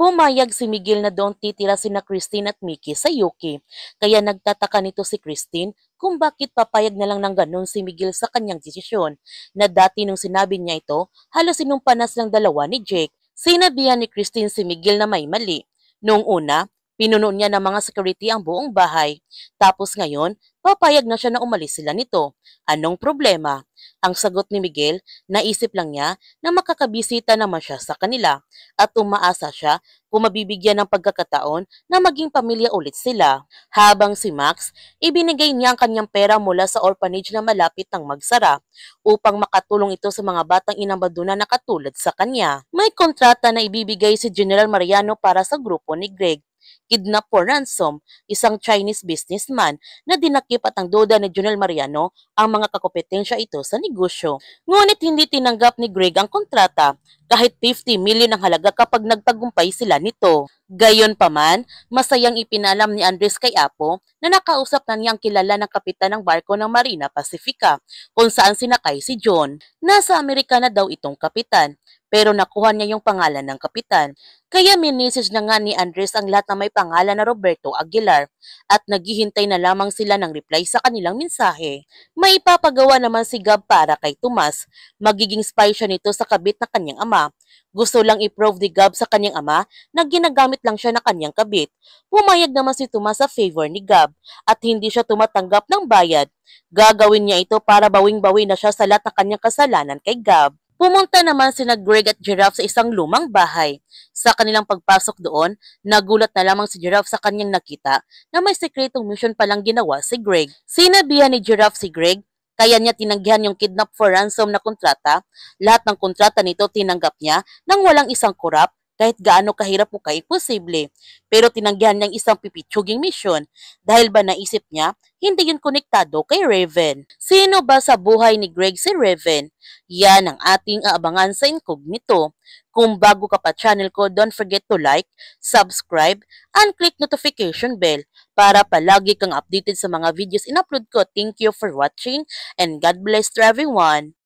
Pumayag si Miguel na doon titira sina Christine at Mickey sa UK. Kaya nagtataka nito si Christine kung bakit papayag na lang ng ganun si Miguel sa kanyang desisyon, na dati nung sinabi niya ito, halos inumpanas ng dalawa ni Jake. Sinabihan ni Christine si Miguel na may mali. Noong una, pinuno niya ng mga security ang buong bahay. Tapos ngayon, papayag na siya na umalis sila nito. Anong problema? Ang sagot ni Miguel, naisip lang niya na makakabisita naman siya sa kanila at umaasa siya kung mabibigyan ng pagkakataon na maging pamilya ulit sila. Habang si Max, ibinigay niya ang kanyang pera mula sa orphanage na malapit ng magsara upang makatulong ito sa mga batang inabandona na katulad sa kanya. May kontrata na ibibigay si General Mariano para sa grupo ni Greg. Kidnap for ransom, isang Chinese businessman na dinakip at ang duda ni Junel Mariano ang mga kakompetensya ito sa negosyo. Ngunit hindi tinanggap ni Greg ang kontrata, kahit 50 million ang halaga kapag nagtagumpay sila nito. Gayon pa man, masayang ipinalam ni Andres kay Apo na nakausap na niya ang kilala ng kapitan ng barko ng Marina Pacifica kung saan sinakay si John. Nasa Amerika na daw itong kapitan, pero nakuha niya yung pangalan ng kapitan. Kaya minessage na nga ni Andres ang lahat na may pangalan na Roberto Aguilar at naghihintay na lamang sila ng reply sa kanilang mensahe. May ipapagawa naman si Gab para kay Tomas. Magiging spy siya nito sa kabit na kanyang ama. Gusto lang i-prove ni Gab sa kanyang ama na ginagamit lang siya na kanyang kabit. Pumayag naman si Tomas sa favor ni Gab at hindi siya tumatanggap ng bayad. Gagawin niya ito para bawing-bawi na siya sa lahat ng kanyang kasalanan kay Gab. Pumunta naman sina Greg at Giraffe sa isang lumang bahay. Sa kanilang pagpasok doon, nagulat na lamang si Giraffe sa kanyang nakita na may sekretong mission palang ginawa si Greg. Sinabihan ni Giraffe si Greg, kaya niya tinanggihan yung kidnap for ransom na kontrata. Lahat ng kontrata nito tinanggap niya nang walang isang kurap, kahit gaano kahirap o kaimposible. Pero tinanggihan niyang isang pipitsuging mission dahil ba naisip niya hindi yun konektado kay Raven. Sino ba sa buhay ni Greg si Raven? Yan ang ating aabangan sa Incognito. Kung bago ka pa channel ko, don't forget to like, subscribe, and click notification bell para palagi kang updated sa mga videos in-upload ko. Thank you for watching and God bless to everyone.